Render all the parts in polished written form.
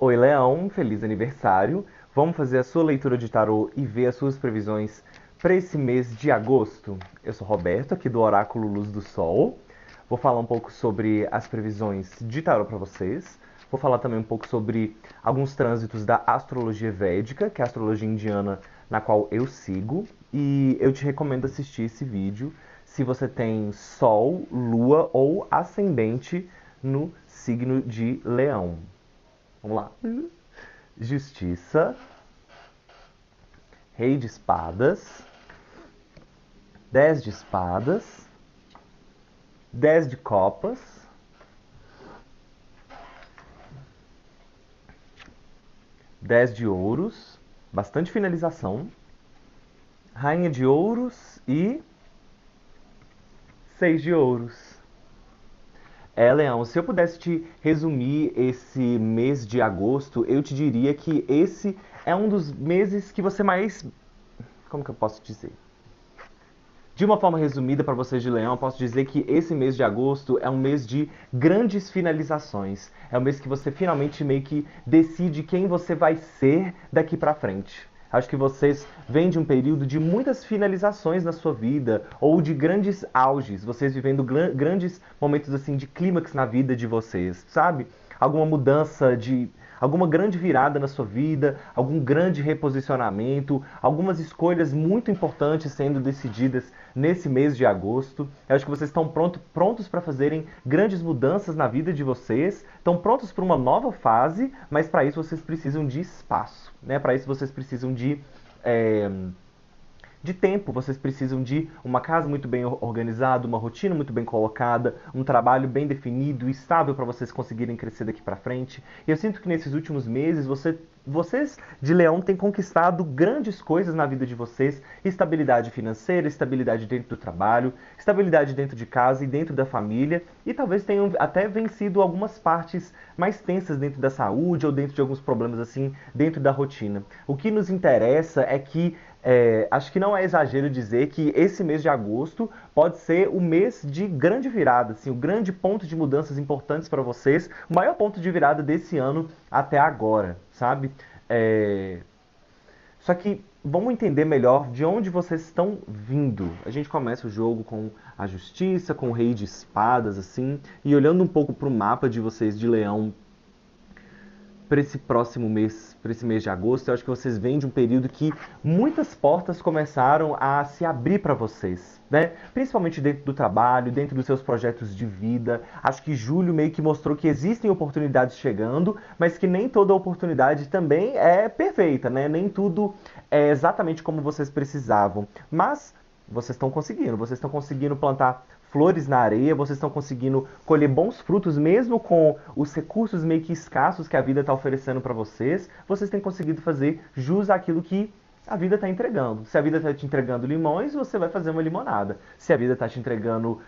Oi, Leão, feliz aniversário. Vamos fazer a sua leitura de tarô e ver as suas previsões para esse mês de agosto. Eu sou Roberto, aqui do Oráculo Luz do Sol. Vou falar um pouco sobre as previsões de tarô para vocês. Vou falar também um pouco sobre alguns trânsitos da astrologia védica, que é a astrologia indiana na qual eu sigo. E eu te recomendo assistir esse vídeo se você tem Sol, Lua ou Ascendente no signo de Leão. Vamos lá. Justiça, Rei de espadas, 10 de espadas, 10 de copas, 10 de ouros, bastante finalização, Rainha de ouros e 6 de ouros. Leão, se eu pudesse te resumir esse mês de agosto, eu te diria que esse é um dos meses que você mais. Como que eu posso dizer? De uma forma resumida para vocês de Leão, eu posso dizer que esse mês de agosto é um mês de grandes finalizações. É um mês que você finalmente meio que decide quem você vai ser daqui para frente. Acho que vocês vêm de um período de muitas finalizações na sua vida ou de grandes auges, vocês vivendo grandes momentos assim de clímax na vida de vocês, sabe? Alguma mudança de alguma grande virada na sua vida, algum grande reposicionamento, algumas escolhas muito importantes sendo decididas nesse mês de agosto. Eu acho que vocês estão prontos para fazerem grandes mudanças na vida de vocês, estão prontos para uma nova fase, mas para isso vocês precisam de espaço, né? Para isso vocês precisam é, de tempo, vocês precisam de uma casa muito bem organizada, uma rotina muito bem colocada, um trabalho bem definido, estável para vocês conseguirem crescer daqui para frente. E eu sinto que nesses últimos meses vocês de Leão têm conquistado grandes coisas na vida de vocês, estabilidade financeira, estabilidade dentro do trabalho, estabilidade dentro de casa e dentro da família, e talvez tenham até vencido algumas partes mais tensas dentro da saúde ou dentro de alguns problemas assim dentro da rotina. O que nos interessa é que acho que não é exagero dizer que esse mês de agosto pode ser o mês de grande virada, assim, o grande ponto de mudanças importantes para vocês, o maior ponto de virada desse ano até agora, sabe? É, Só que vamos entender melhor de onde vocês estão vindo. A gente começa o jogo com a justiça, com o rei de espadas, assim, e olhando um pouco para o mapa de vocês de Leão para esse próximo mês, para esse mês de agosto, eu acho que vocês vêm de um período que muitas portas começaram a se abrir para vocês, né? Principalmente dentro do trabalho, dentro dos seus projetos de vida. Acho que julho meio que mostrou que existem oportunidades chegando, mas que nem toda oportunidade também é perfeita, né? Nem tudo é exatamente como vocês precisavam. Mas vocês estão conseguindo plantar flores na areia, vocês estão conseguindo colher bons frutos, mesmo com os recursos meio que escassos que a vida está oferecendo para vocês, vocês têm conseguido fazer jus àquilo que a vida está entregando. Se a vida está te entregando limões, você vai fazer uma limonada. Se a vida está te entregando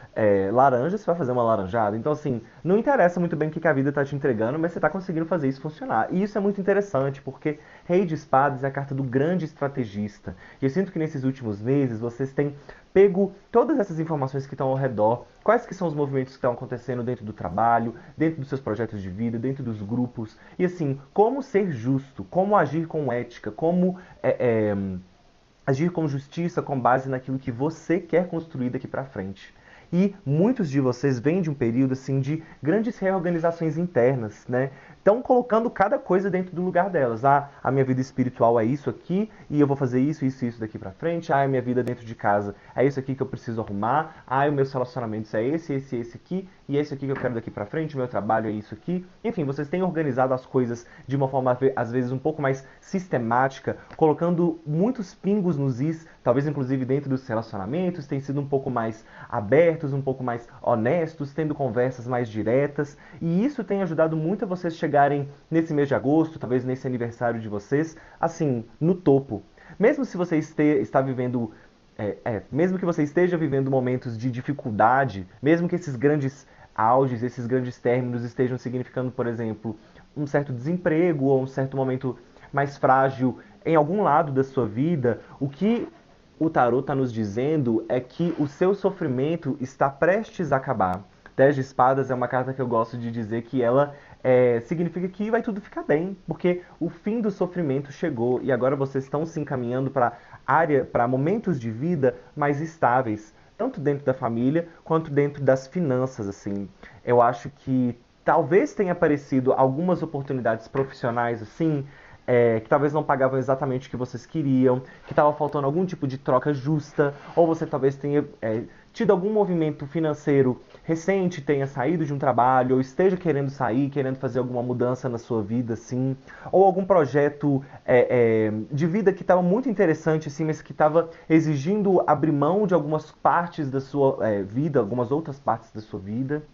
laranjas, você vai fazer uma laranjada. Então, assim, não interessa muito bem o que a vida está te entregando, mas você está conseguindo fazer isso funcionar. E isso é muito interessante, porque Rei de Espadas é a carta do grande estrategista. E eu sinto que nesses últimos meses vocês têm pego todas essas informações que estão ao redor, quais que são os movimentos que estão acontecendo dentro do trabalho, dentro dos seus projetos de vida, dentro dos grupos, e assim, como ser justo, como agir com ética, como agir com justiça com base naquilo que você quer construir daqui para frente. E muitos de vocês vêm de um período assim de grandes reorganizações internas, né? Estão colocando cada coisa dentro do lugar delas. Ah, a minha vida espiritual é isso aqui e eu vou fazer isso, isso e isso daqui pra frente. Ah, a minha vida dentro de casa é isso aqui que eu preciso arrumar. Ah, os meus relacionamentos é esse aqui e esse aqui que eu quero daqui pra frente. O meu trabalho é isso aqui. Enfim, vocês têm organizado as coisas de uma forma às vezes um pouco mais sistemática, colocando muitos pingos nos is, talvez inclusive dentro dos relacionamentos, tem sido um pouco mais abertos, um pouco mais honestos, tendo conversas mais diretas, e isso tem ajudado muito a vocês chegarem nesse mês de agosto, talvez nesse aniversário de vocês, assim, no topo. Mesmo se você está vivendo mesmo que você esteja vivendo momentos de dificuldade, mesmo que esses grandes auges, esses grandes términos estejam significando, por exemplo, um certo desemprego ou um certo momento mais frágil em algum lado da sua vida, o que o tarot está nos dizendo é que o seu sofrimento está prestes a acabar. 10 de espadas é uma carta que eu gosto de dizer que ela significa que vai tudo ficar bem, porque o fim do sofrimento chegou e agora vocês estão se encaminhando para momentos de vida mais estáveis, tanto dentro da família quanto dentro das finanças, assim. Eu acho que talvez tenha aparecido algumas oportunidades profissionais, assim, que talvez não pagavam exatamente o que vocês queriam, que estava faltando algum tipo de troca justa, ou você talvez tenha tido algum movimento financeiro recente, tenha saído de um trabalho, ou esteja querendo sair, querendo fazer alguma mudança na sua vida, assim, ou algum projeto de vida que estava muito interessante, assim, mas que estava exigindo abrir mão de algumas partes da sua vida, algumas outras partes da sua vida.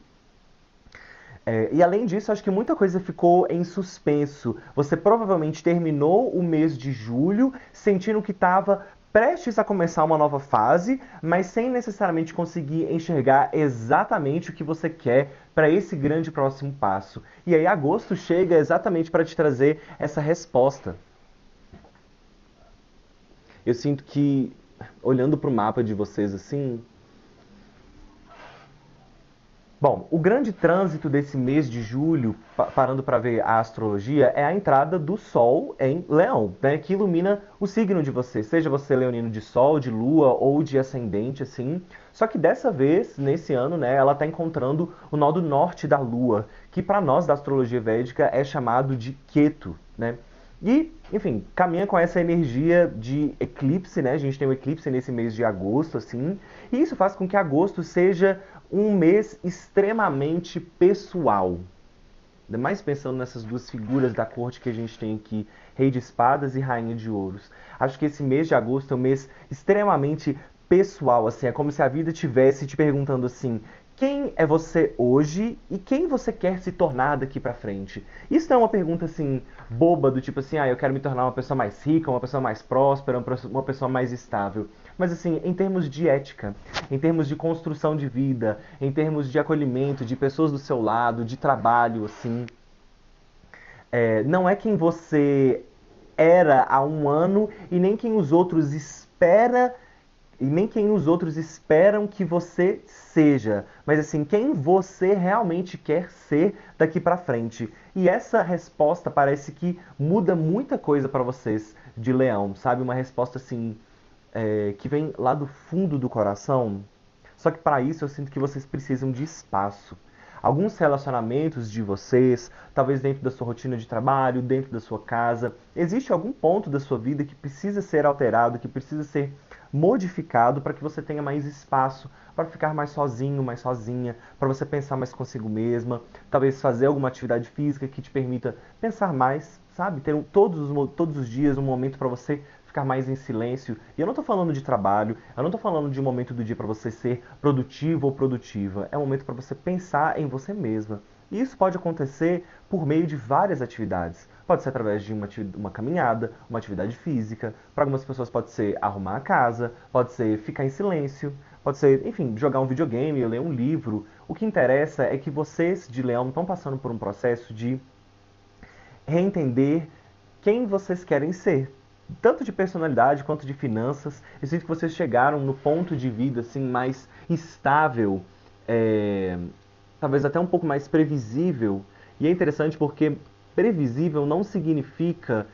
E além disso, acho que muita coisa ficou em suspenso. Você provavelmente terminou o mês de julho sentindo que estava prestes a começar uma nova fase, mas sem necessariamente conseguir enxergar exatamente o que você quer para esse grande próximo passo. E aí agosto chega exatamente para te trazer essa resposta. Eu sinto que, olhando para o mapa de vocês assim, bom, o grande trânsito desse mês de julho, parando para ver a astrologia, é a entrada do Sol em Leão, né, que ilumina o signo de você, seja você leonino de Sol, de Lua ou de Ascendente, assim. Só que dessa vez, nesse ano, né, ela está encontrando o nó do norte da Lua, que para nós da astrologia védica é chamado de Ketu, né? E, enfim, caminha com essa energia de eclipse, né? A gente tem um eclipse nesse mês de agosto, assim, e isso faz com que agosto seja um mês extremamente pessoal. Ainda mais pensando nessas duas figuras da corte que a gente tem aqui, Rei de Espadas e Rainha de Ouros. Acho que esse mês de agosto é um mês extremamente pessoal, assim, é como se a vida tivesse te perguntando assim: quem é você hoje e quem você quer se tornar daqui pra frente? Isso não é uma pergunta assim boba do tipo assim, eu quero me tornar uma pessoa mais rica, uma pessoa mais próspera, uma pessoa mais estável. Mas assim, em termos de ética, em termos de construção de vida, em termos de acolhimento, de pessoas do seu lado, de trabalho, assim, não é quem você era há um ano e nem quem os outros esperam que você seja, mas assim, quem você realmente quer ser daqui pra frente. E essa resposta parece que muda muita coisa pra vocês de Leão, sabe? Uma resposta assim que vem lá do fundo do coração. Só que para isso eu sinto que vocês precisam de espaço. Alguns relacionamentos de vocês, talvez dentro da sua rotina de trabalho, dentro da sua casa, existe algum ponto da sua vida que precisa ser alterado, que precisa ser modificado para que você tenha mais espaço para ficar mais sozinho, mais sozinha, para você pensar mais consigo mesma, talvez fazer alguma atividade física que te permita pensar mais, sabe? Ter todos os dias um momento para você ficar mais em silêncio. E eu não estou falando de trabalho, eu não estou falando de um momento do dia para você ser produtivo ou produtiva. É um momento para você pensar em você mesma. E isso pode acontecer por meio de várias atividades. Pode ser através de uma caminhada, uma atividade física. Para algumas pessoas pode ser arrumar a casa, pode ser ficar em silêncio, pode ser, enfim, jogar um videogame, ler um livro. O que interessa é que vocês de Leão estão passando por um processo de reentender quem vocês querem ser, tanto de personalidade quanto de finanças. Eu sinto que vocês chegaram no ponto de vida assim mais estável, é, talvez até um pouco mais previsível. E é interessante porque previsível não significa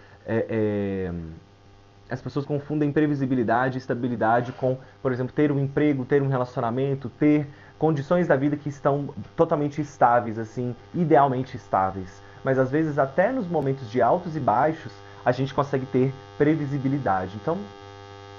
as pessoas confundem previsibilidade e estabilidade com, por exemplo, ter um emprego, ter um relacionamento, ter condições da vida que estão totalmente estáveis, assim, idealmente estáveis. Mas às vezes, até nos momentos de altos e baixos, a gente consegue ter previsibilidade. Então,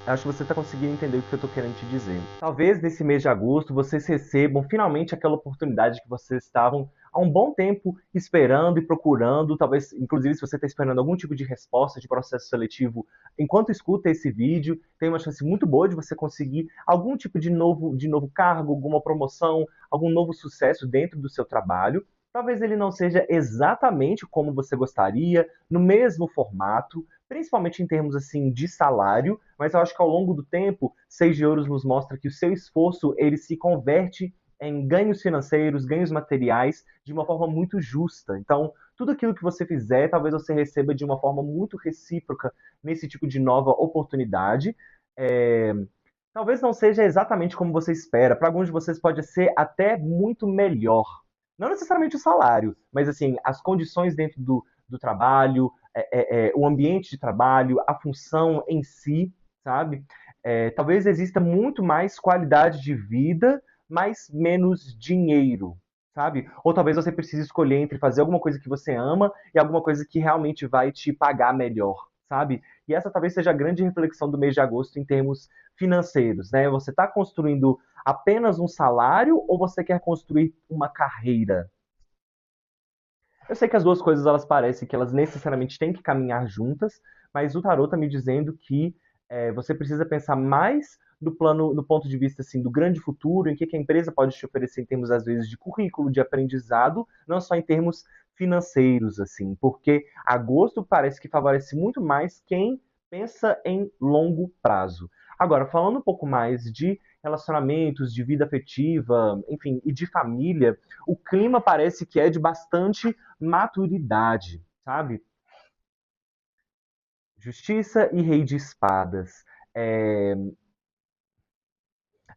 acho que você está conseguindo entender o que eu estou querendo te dizer. Talvez nesse mês de agosto vocês recebam finalmente aquela oportunidade que vocês estavam há um bom tempo esperando e procurando. Talvez, inclusive, se você está esperando algum tipo de resposta de processo seletivo, enquanto escuta esse vídeo, tem uma chance muito boa de você conseguir algum tipo de novo cargo, alguma promoção, algum novo sucesso dentro do seu trabalho. Talvez ele não seja exatamente como você gostaria, no mesmo formato, principalmente em termos assim de salário, mas eu acho que ao longo do tempo, Seis de Ouros nos mostra que o seu esforço ele se converte em ganhos financeiros, ganhos materiais, de uma forma muito justa. Então, tudo aquilo que você fizer, talvez você receba de uma forma muito recíproca nesse tipo de nova oportunidade. É, Talvez não seja exatamente como você espera. Para alguns de vocês pode ser até muito melhor. Não necessariamente o salário, mas assim, as condições dentro do trabalho, o ambiente de trabalho, a função em si, sabe? Talvez exista muito mais qualidade de vida, mas menos dinheiro, sabe? Ou talvez você precise escolher entre fazer alguma coisa que você ama e alguma coisa que realmente vai te pagar melhor, sabe? E essa talvez seja a grande reflexão do mês de agosto em termos financeiros, né? Você está construindo apenas um salário ou você quer construir uma carreira? Eu sei que as duas coisas elas parecem que elas necessariamente têm que caminhar juntas, mas o tarot está me dizendo que você precisa pensar mais no plano, no ponto de vista assim do grande futuro, em que a empresa pode te oferecer em termos às vezes de currículo, de aprendizado, não só em termos financeiros assim, porque agosto parece que favorece muito mais quem pensa em longo prazo. Agora, falando um pouco mais de relacionamentos, de vida afetiva, enfim, e de família, o clima parece que é de bastante maturidade, sabe? Justiça e Rei de Espadas. É,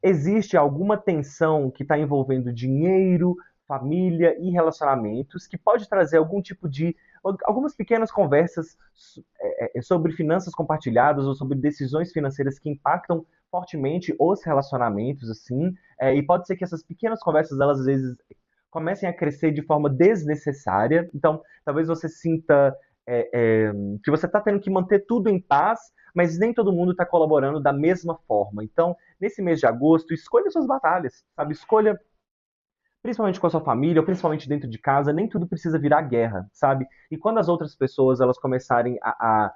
existe alguma tensão que está envolvendo dinheiro, família e relacionamentos que pode trazer algum tipo de algumas pequenas conversas sobre finanças compartilhadas ou sobre decisões financeiras que impactam fortemente os relacionamentos assim, e pode ser que essas pequenas conversas elas às vezes comecem a crescer de forma desnecessária. Então, talvez você sinta que você está tendo que manter tudo em paz, mas nem todo mundo está colaborando da mesma forma. Então, nesse mês de agosto, escolha suas batalhas, sabe? Escolha, principalmente com a sua família, ou principalmente dentro de casa, nem tudo precisa virar guerra, sabe? E quando as outras pessoas elas começarem a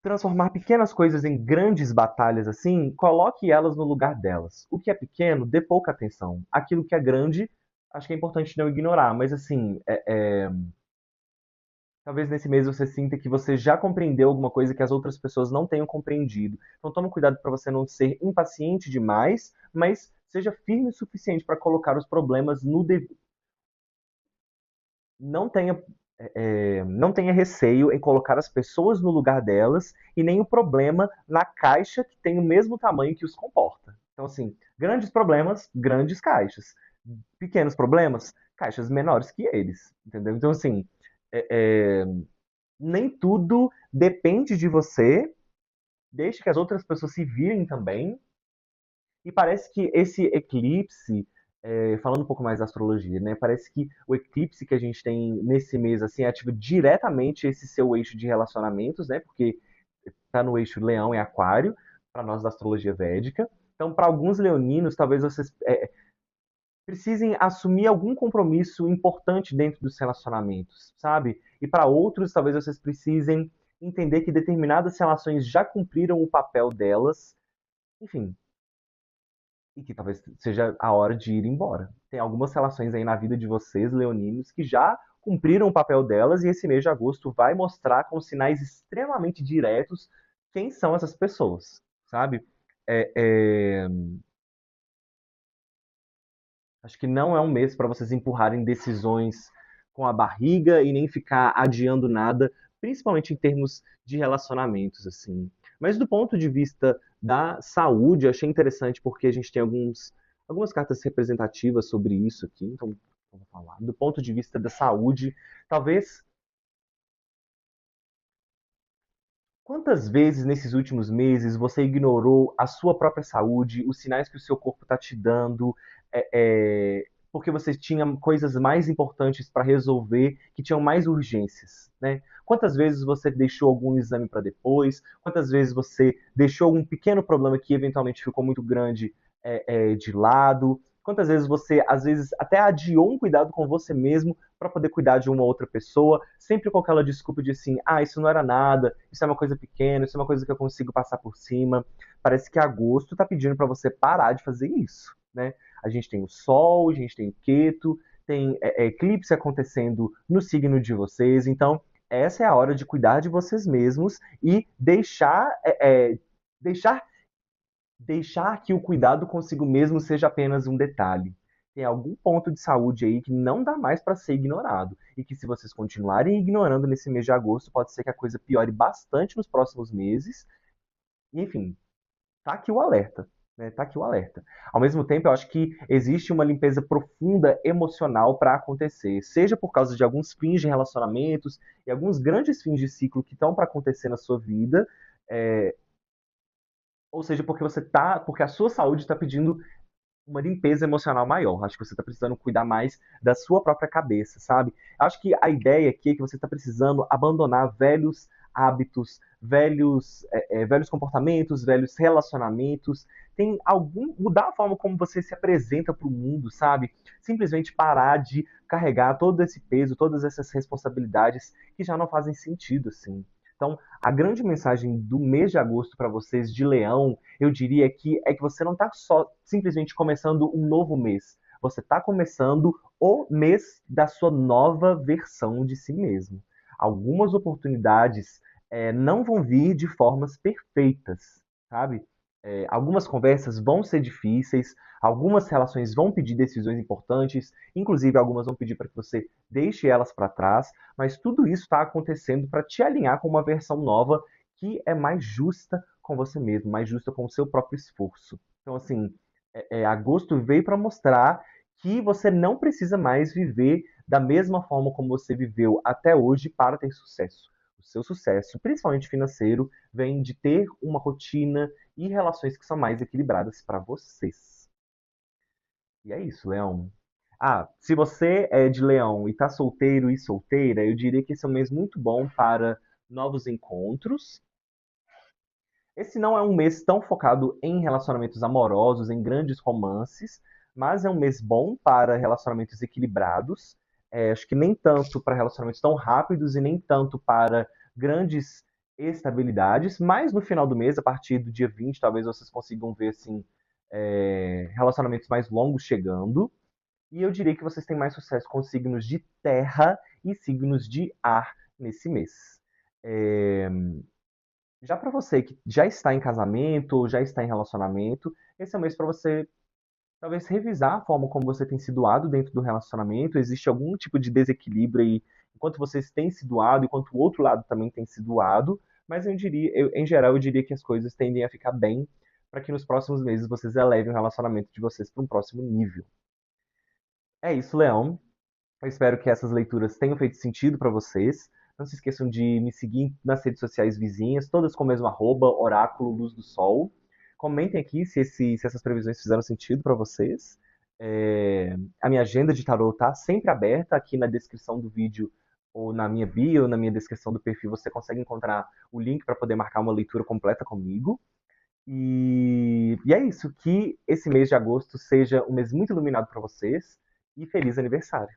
transformar pequenas coisas em grandes batalhas assim, coloque elas no lugar delas. O que é pequeno, dê pouca atenção. Aquilo que é grande, acho que é importante não ignorar, mas assim, talvez nesse mês você sinta que você já compreendeu alguma coisa que as outras pessoas não tenham compreendido. Então tome cuidado para você não ser impaciente demais, mas seja firme o suficiente para colocar os problemas no devido. Não tenha, não tenha receio em colocar as pessoas no lugar delas e nem o problema na caixa que tem o mesmo tamanho que os comporta. Então, assim, grandes problemas, grandes caixas. Pequenos problemas, caixas menores que eles. Entendeu? Então, assim, é, é, nem tudo depende de você, deixe que as outras pessoas se virem também. E parece que esse eclipse, falando um pouco mais da astrologia, né? Parece que o eclipse que a gente tem nesse mês assim ativa diretamente esse seu eixo de relacionamentos, né? Porque está no eixo Leão e Aquário, para nós da astrologia védica. Então, para alguns leoninos, talvez vocês precisem assumir algum compromisso importante dentro dos relacionamentos, sabe? E para outros, talvez vocês precisem entender que determinadas relações já cumpriram o papel delas, enfim, e que talvez seja a hora de ir embora. Tem algumas relações aí na vida de vocês, leoninos, que já cumpriram o papel delas e esse mês de agosto vai mostrar com sinais extremamente diretos quem são essas pessoas, sabe? É, é, Acho que não é um mês para vocês empurrarem decisões com a barriga e nem ficar adiando nada, principalmente em termos de relacionamentos, assim. Mas do ponto de vista da saúde, achei interessante porque a gente tem algumas cartas representativas sobre isso aqui, então vamos falar. Do ponto de vista da saúde, talvez quantas vezes nesses últimos meses você ignorou a sua própria saúde, os sinais que o seu corpo está te dando, porque você tinha coisas mais importantes para resolver, que tinham mais urgências, né? Quantas vezes você deixou algum exame para depois? Quantas vezes você deixou algum pequeno problema que eventualmente ficou muito grande de lado? Quantas vezes você, às vezes, até adiou um cuidado com você mesmo para poder cuidar de uma outra pessoa, sempre com aquela desculpa de assim, ah, isso não era nada, isso é uma coisa pequena, isso é uma coisa que eu consigo passar por cima. Parece que agosto está pedindo para você parar de fazer isso, né? A gente tem o Sol, a gente tem o Queto, tem eclipse acontecendo no signo de vocês, então essa é a hora de cuidar de vocês mesmos e deixar deixar que o cuidado consigo mesmo seja apenas um detalhe. Tem algum ponto de saúde aí que não dá mais para ser ignorado. E que se vocês continuarem ignorando nesse mês de agosto, pode ser que a coisa piore bastante nos próximos meses. E, enfim, tá aqui o alerta. né? Tá aqui o alerta. Ao mesmo tempo, eu acho que existe uma limpeza profunda emocional para acontecer, seja por causa de alguns fins de relacionamentos e alguns grandes fins de ciclo que estão para acontecer na sua vida, é, ou seja, porque a sua saúde está pedindo uma limpeza emocional maior. Acho que você está precisando cuidar mais da sua própria cabeça, sabe? Acho que a ideia aqui é que você está precisando abandonar velhos hábitos, velhos comportamentos, velhos relacionamentos. Tem algum mudar a forma como você se apresenta para o mundo, sabe? Simplesmente parar de carregar todo esse peso, todas essas responsabilidades que já não fazem sentido, assim. Então, a grande mensagem do mês de agosto para vocês de Leão, eu diria que é que você não está só simplesmente começando um novo mês. Você está começando o mês da sua nova versão de si mesmo. Algumas oportunidades não vão vir de formas perfeitas, sabe? Algumas conversas vão ser difíceis, algumas relações vão pedir decisões importantes, inclusive algumas vão pedir para que você deixe elas para trás, mas tudo isso está acontecendo para te alinhar com uma versão nova que é mais justa com você mesmo, mais justa com o seu próprio esforço. Então, assim, agosto veio para mostrar que você não precisa mais viver da mesma forma como você viveu até hoje para ter sucesso. O seu sucesso, principalmente financeiro, vem de ter uma rotina e relações que são mais equilibradas para vocês. E é isso, Leão. Ah, se você é de Leão e está solteiro e solteira, eu diria que esse é um mês muito bom para novos encontros. Esse não é um mês tão focado em relacionamentos amorosos, em grandes romances, mas é um mês bom para relacionamentos equilibrados. Acho que nem tanto para relacionamentos tão rápidos e nem tanto para grandes estabilidades, mas no final do mês, a partir do dia 20, talvez vocês consigam ver assim, relacionamentos mais longos chegando. E eu diria que vocês têm mais sucesso com signos de terra e signos de ar nesse mês. É, Já para você que já está em casamento ou já está em relacionamento, esse é o mês para você talvez revisar a forma como você tem se doado dentro do relacionamento. Existe algum tipo de desequilíbrio aí, enquanto vocês têm se doado, enquanto o outro lado também tem se doado. Mas em geral, eu diria que as coisas tendem a ficar bem para que nos próximos meses vocês elevem o relacionamento de vocês para um próximo nível. É isso, Leão. Eu espero que essas leituras tenham feito sentido para vocês. Não se esqueçam de me seguir nas redes sociais vizinhas, todas com o mesmo arroba, Oráculo Luz do Sol. Comentem aqui se essas previsões fizeram sentido para vocês. A minha agenda de tarot está sempre aberta aqui na descrição do vídeo ou na minha bio, na minha descrição do perfil, você consegue encontrar o link para poder marcar uma leitura completa comigo. E é isso, que esse mês de agosto seja um mês muito iluminado para vocês e feliz aniversário.